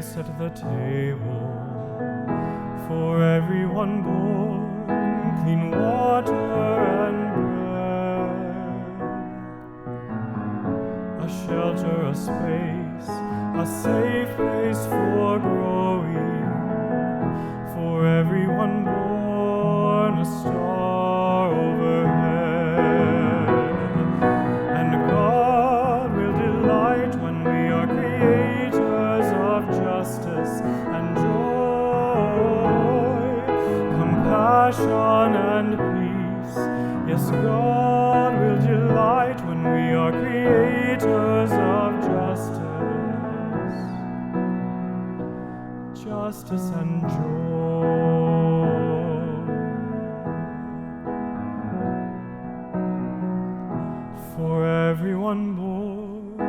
place at the table for everyone born, clean water and bread, a shelter, a space, a safe place for growing, for everyone born, a star overhead. And God will delight when we are creators of justice and joy, compassion and peace. Yes, God will delight when we are creators of justice and joy. For everyone born,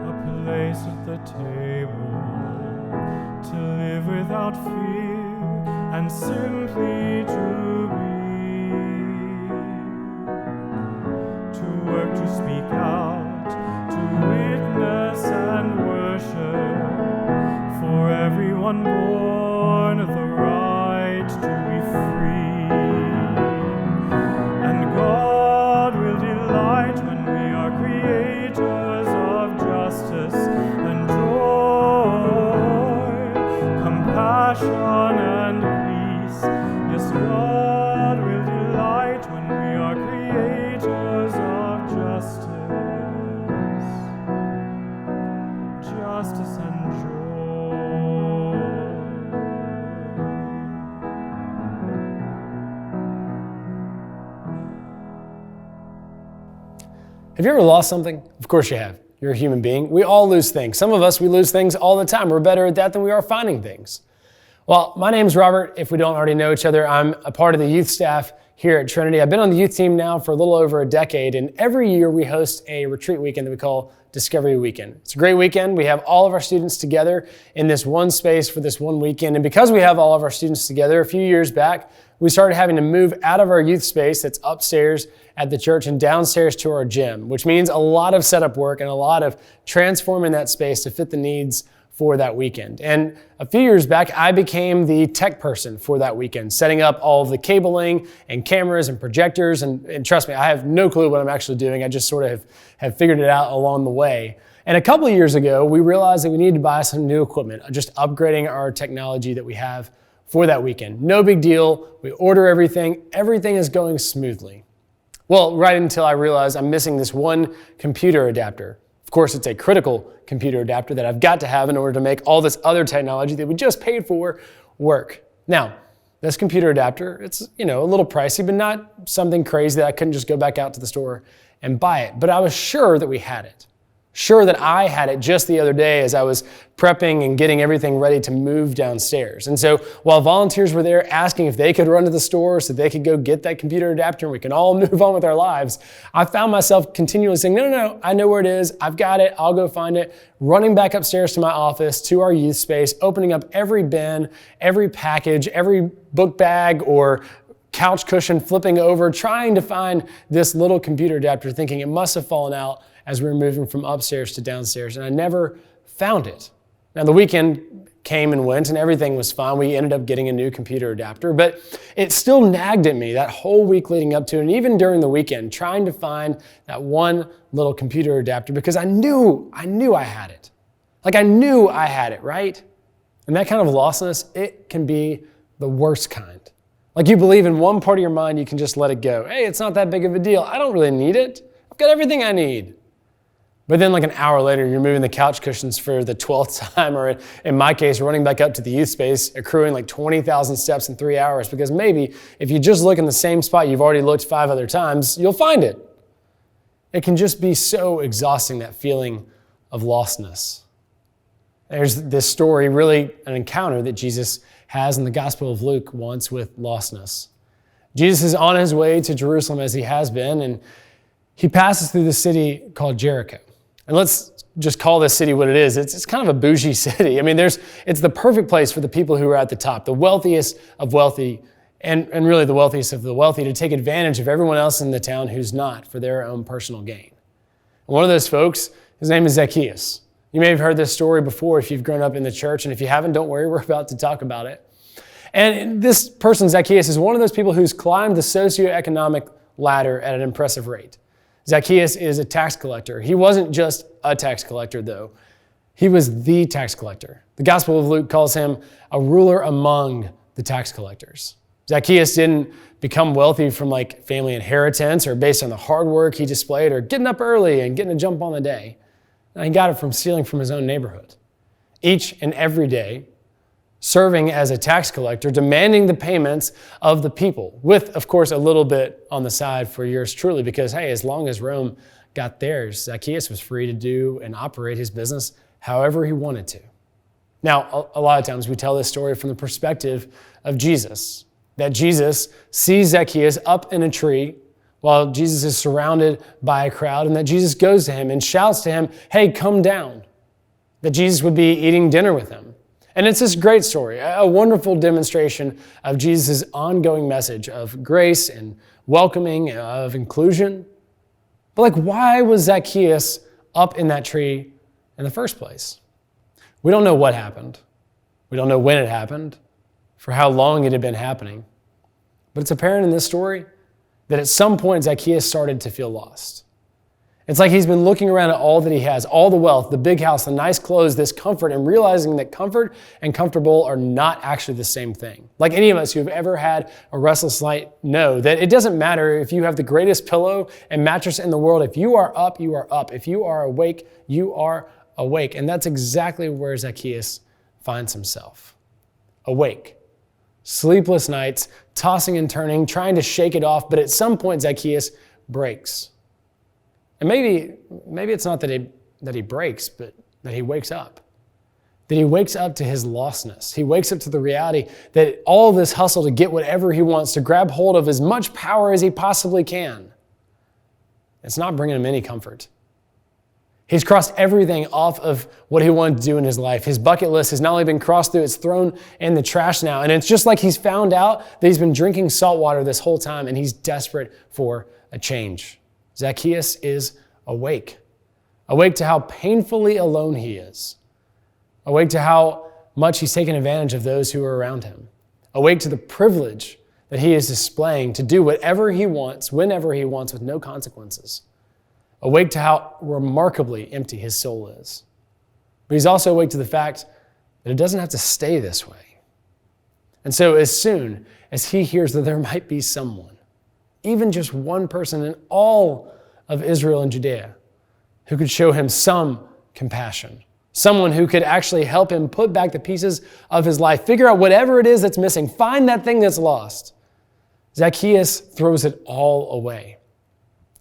a place at the table, to live without fear and simply to be, to work, to speak out, to witness and worship. For everyone born, the right to be free. And God will delight when we are creators of justice and joy, compassion and peace. Yes, God will delight when we are creators of justice and joy. Have you ever lost something? Of course you have. You're a human being. We all lose things. Some of us, we lose things all the time. We're better at that than we are finding things. Well, my name's Robert. If we don't already know each other, I'm a part of the youth staff here at Trinity. I've been on the youth team now for a little over a decade, and every year we host a retreat weekend that we call Discovery Weekend. It's a great weekend. We have all of our students together in this one space for this one weekend, and because we have all of our students together, a few years back, we started having to move out of our youth space that's upstairs at the church and downstairs to our gym, which means a lot of setup work and a lot of transforming that space to fit the needs for that weekend. And a few years back, I became the tech person for that weekend, setting up all of the cabling and cameras and projectors. And trust me, I have no clue what I'm actually doing. I just sort of have figured it out along the way. And a couple of years ago, we realized that we needed to buy some new equipment, just upgrading our technology that we have for that weekend. No big deal. We order everything. Everything is going smoothly. Well, right until I realized I'm missing this one computer adapter. Of course, it's a critical computer adapter that I've got to have in order to make all this other technology that we just paid for work. Now, this computer adapter, it's a little pricey, but not something crazy that I couldn't just go back out to the store and buy it. But I was sure that we had it. Sure that I had it just the other day as I was prepping and getting everything ready to move downstairs. And so while volunteers were there asking if they could run to the store so they could go get that computer adapter and we can all move on with our lives, I found myself continually saying, no, I know where it is. I've got it. I'll go find it. Running back upstairs to my office, to our youth space, opening up every bin, every package, every book bag or couch cushion flipping over, trying to find this little computer adapter, thinking it must have fallen out as we were moving from upstairs to downstairs, and I never found it. Now, the weekend came and went, and everything was fine. We ended up getting a new computer adapter, but it still nagged at me that whole week leading up to it, and even during the weekend, trying to find that one little computer adapter, because I knew I had it. Like, I knew I had it, right? And that kind of lostness, it can be the worst kind. Like, you believe in one part of your mind, you can just let it go. Hey, it's not that big of a deal. I don't really need it. I've got everything I need. But then like an hour later, you're moving the couch cushions for the 12th time, or in my case, running back up to the youth space, accruing like 20,000 steps in 3 hours, because maybe if you just look in the same spot you've already looked 5 other times, you'll find it. It can just be so exhausting, that feeling of lostness. There's this story, really an encounter that Jesus has in the Gospel of Luke once with lostness. Jesus is on his way to Jerusalem as he has been, and he passes through the city called Jericho. And let's just call this city what it is. It's kind of a bougie city. I mean, it's the perfect place for the people who are at the top, the wealthiest of wealthy, and really the wealthiest of the wealthy, to take advantage of everyone else in the town who's not, for their own personal gain. And one of those folks, his name is Zacchaeus. You may have heard this story before if you've grown up in the church, and if you haven't, don't worry, we're about to talk about it. And this person, Zacchaeus, is one of those people who's climbed the socioeconomic ladder at an impressive rate. Zacchaeus is a tax collector. He wasn't just a tax collector, though. He was the tax collector. The Gospel of Luke calls him a ruler among the tax collectors. Zacchaeus didn't become wealthy from family inheritance or based on the hard work he displayed or getting up early and getting a jump on the day. And he got it from stealing from his own neighborhood. Each and every day, serving as a tax collector, demanding the payments of the people, with, of course, a little bit on the side for yours truly, because, hey, as long as Rome got theirs, Zacchaeus was free to do and operate his business however he wanted to. Now, a lot of times we tell this story from the perspective of Jesus, that Jesus sees Zacchaeus up in a tree while Jesus is surrounded by a crowd, and that Jesus goes to him and shouts to him, hey, come down, that Jesus would be eating dinner with him. And it's this great story, a wonderful demonstration of Jesus' ongoing message of grace and welcoming, of inclusion. But why was Zacchaeus up in that tree in the first place? We don't know what happened. We don't know when it happened, for how long it had been happening. But it's apparent in this story that at some point Zacchaeus started to feel lost. It's like he's been looking around at all that he has, all the wealth, the big house, the nice clothes, this comfort, and realizing that comfort and comfortable are not actually the same thing. Like any of us who have ever had a restless night know that it doesn't matter if you have the greatest pillow and mattress in the world. If you are up, you are up. If you are awake, you are awake. And that's exactly where Zacchaeus finds himself. Awake. Sleepless nights, tossing and turning, trying to shake it off, but at some point Zacchaeus breaks. And maybe it's not that he breaks, but that he wakes up. That he wakes up to his lostness. He wakes up to the reality that all this hustle to get whatever he wants, to grab hold of as much power as he possibly can, it's not bringing him any comfort. He's crossed everything off of what he wanted to do in his life. His bucket list has not only been crossed through, it's thrown in the trash now. And it's just like he's found out that he's been drinking salt water this whole time, and he's desperate for a change. Zacchaeus is awake. Awake to how painfully alone he is. Awake to how much he's taken advantage of those who are around him. Awake to the privilege that he is displaying to do whatever he wants, whenever he wants, with no consequences. Awake to how remarkably empty his soul is. But he's also awake to the fact that it doesn't have to stay this way. And so as soon as he hears that there might be someone, even just one person in all of Israel and Judea, who could show him some compassion, someone who could actually help him put back the pieces of his life, figure out whatever it is that's missing, find that thing that's lost, Zacchaeus throws it all away.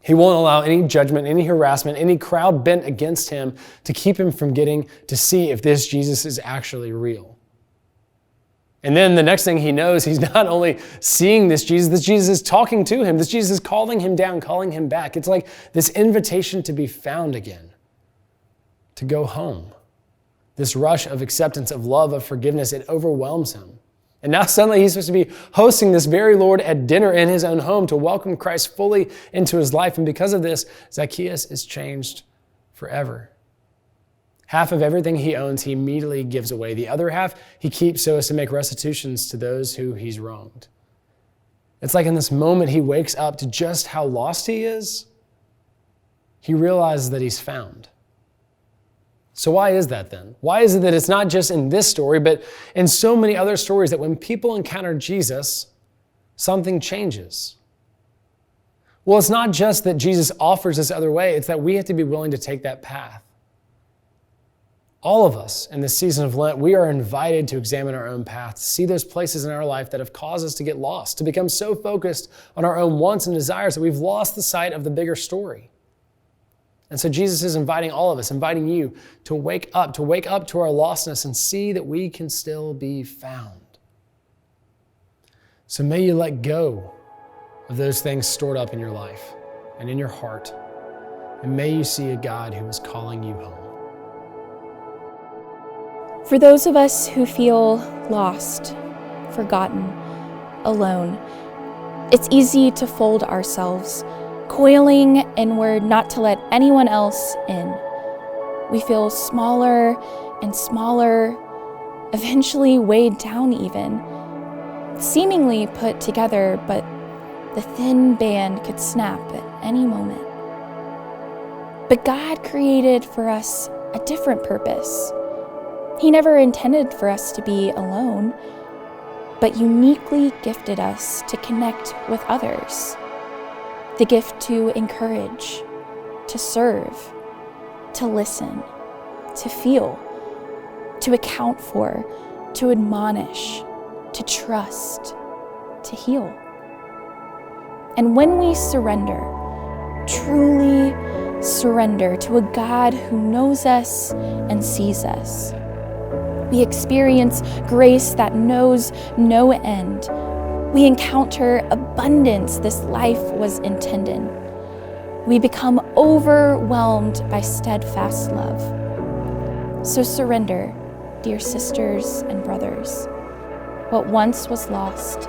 He won't allow any judgment, any harassment, any crowd bent against him to keep him from getting to see if this Jesus is actually real. And then the next thing he knows, he's not only seeing this Jesus is talking to him. This Jesus is calling him down, calling him back. It's like this invitation to be found again, to go home. This rush of acceptance, of love, of forgiveness, it overwhelms him. And now suddenly he's supposed to be hosting this very Lord at dinner in his own home to welcome Christ fully into his life. And because of this, Zacchaeus is changed forever. Half of everything he owns, he immediately gives away. The other half, he keeps so as to make restitutions to those who he's wronged. It's like in this moment he wakes up to just how lost he is, he realizes that he's found. So why is that then? Why is it that it's not just in this story, but in so many other stories that when people encounter Jesus, something changes? Well, it's not just that Jesus offers this other way, it's that we have to be willing to take that path. All of us in this season of Lent, we are invited to examine our own path, to see those places in our life that have caused us to get lost, to become so focused on our own wants and desires that we've lost the sight of the bigger story. And so Jesus is inviting all of us, inviting you to wake up to our lostness and see that we can still be found. So may you let go of those things stored up in your life and in your heart, and may you see a God who is calling you home. For those of us who feel lost, forgotten, alone, it's easy to fold ourselves, coiling inward not to let anyone else in. We feel smaller and smaller, eventually weighed down even, seemingly put together, but the thin band could snap at any moment. But God created for us a different purpose. He never intended for us to be alone, but uniquely gifted us to connect with others. The gift to encourage, to serve, to listen, to feel, to account for, to admonish, to trust, to heal. And when we surrender, truly surrender to a God who knows us and sees us, we experience grace that knows no end. We encounter abundance this life was intended. We become overwhelmed by steadfast love. So surrender, dear sisters and brothers. What once was lost,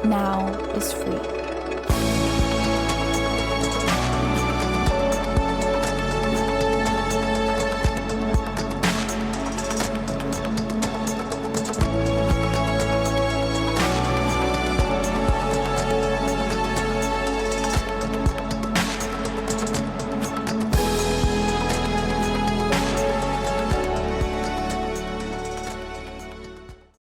now is free.